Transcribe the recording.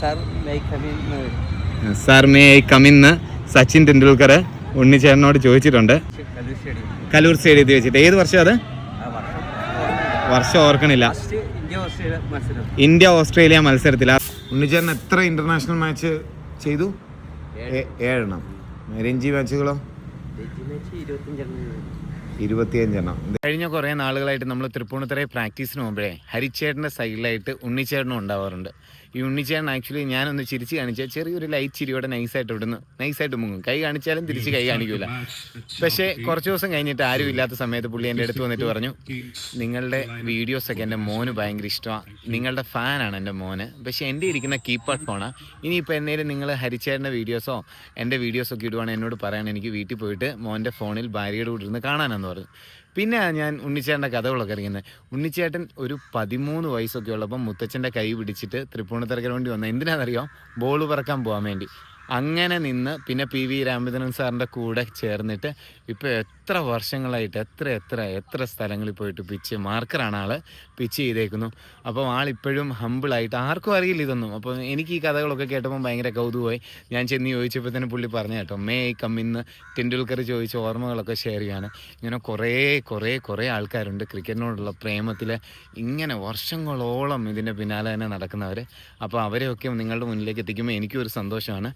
Sir may I come in Sachin Tendulkar ഉണ്ണിച്ചേട്ടനോട് ചോദിച്ചിട്ടുണ്ട് കലൂർ സ്റ്റേഡിയത്തിൽ വെച്ചിട്ട്. ഏത് വർഷം അത്? വർഷം ഓർക്കണില്ല. ഇന്ത്യ ഓസ്ട്രേലിയ മത്സരത്തിൽ ഉണ്ണിച്ചേട്ടൻ എത്ര ഇന്റർനാഷണൽ മാച്ച് ചെയ്തു? 7 രഞ്ജി മാച്ചുകളോ? 25. കഴിഞ്ഞ കുറേ നാളുകളായിട്ട് നമ്മൾ തൃപ്പൂണിത്തുറയിൽ പ്രാക്ടീസിന് പോകുമ്പോഴേ ഹരിച്ചേട്ടൻ്റെ സൈഡിലായിട്ട് ഉണ്ണിച്ചേട്ടനും ഉണ്ടാവാറുണ്ട്. ഈ ഉണ്ണിച്ചേട്ടൻ ആക്ച്വലി ഞാനൊന്ന് ചിരിച്ച് കാണിച്ചാൽ ചെറിയൊരു ലൈറ്റ് ചിരിയോടെ നൈസായിട്ട് ഇവിടുന്ന് നൈസായിട്ട് മുങ്ങും. കൈ കാണിച്ചാലും തിരിച്ച് കൈ കാണിക്കില്ല. പക്ഷേ കുറച്ച് ദിവസം കഴിഞ്ഞിട്ട് ആരും ഇല്ലാത്ത സമയത്ത് പുള്ളി എൻ്റെ അടുത്ത് വന്നിട്ട് പറഞ്ഞു, നിങ്ങളുടെ വീഡിയോസൊക്കെ എൻ്റെ മോന് ഭയങ്കര ഇഷ്ടമാണ്, നിങ്ങളുടെ ഫാനാണ് എൻ്റെ മോന്, പക്ഷേ എൻ്റെ ഇരിക്കുന്ന കീപാഡ് ഫോണാണ്. ഇനിയിപ്പോൾ എന്നേലും നിങ്ങൾ ഹരിച്ചേട്ടൻ്റെ വീഡിയോസോ എൻ്റെ വീഡിയോസൊക്കെ ഇടുവാണെങ്കിൽ എന്നോട് പറയണം, എനിക്ക് വീട്ടിൽ പോയിട്ട് മോൻ്റെ ഫോണിൽ ഭാര്യയുടെ കൂടെ ഇരുന്ന് കാണാനെന്ന് പറഞ്ഞു. പിന്നെ ഞാൻ ഉണ്ണിച്ചേട്ടൻ്റെ കഥകളൊക്കെ അറിയുന്നത്. ഉണ്ണിച്ചേട്ടൻ ഒരു 13 വയസ്സൊക്കെ ഉള്ളപ്പം മുത്തച്ഛൻ്റെ കൈ പിടിച്ചിട്ട് തൃപ്പൂണിത്തുറയ്ക്ക് വേണ്ടി വന്നത് എന്തിനാണെന്നറിയോ? ബോൾ പറക്കാൻ പോകാൻ വേണ്ടി. അങ്ങനെ നിന്ന് പിന്നെ PV രാമചന്ദ്രൻ സാറിൻ്റെ കൂടെ ചേർന്നിട്ട് ഇപ്പോൾ എത്ര വർഷങ്ങളായിട്ട് എത്ര സ്ഥലങ്ങളിൽ പോയിട്ട് പിച്ച് മാർക്കറാണ് ആൾ പിച്ച് ചെയ്തേക്കുന്നു. അപ്പോൾ ആളിപ്പോഴും ഹമ്പിളായിട്ട്, ആർക്കും അറിയില്ല ഇതൊന്നും. അപ്പോൾ എനിക്ക് ഈ കഥകളൊക്കെ കേട്ടപ്പോൾ ഭയങ്കര കൗതുകമായി. ഞാൻ ചെന്ന് ചോദിച്ചപ്പോൾ തന്നെ പുള്ളി പറഞ്ഞു കേട്ടോ, മേ ഐ കമ്മിന്ന് ടെണ്ടുൽക്കർ ചോദിച്ച ഓർമ്മകളൊക്കെ ഷെയർ ചെയ്യാണ്. ഇങ്ങനെ കുറേ ആൾക്കാരുണ്ട് ക്രിക്കറ്റിനോടുള്ള പ്രേമത്തിൽ, ഇങ്ങനെ വർഷങ്ങളോളം ഇതിൻ്റെ പിന്നാലെ തന്നെ നടക്കുന്നവർ. അപ്പോൾ അവരെയൊക്കെ നിങ്ങളുടെ മുന്നിലേക്ക് എത്തിക്കുമ്പോൾ എനിക്കും ഒരു സന്തോഷമാണ്.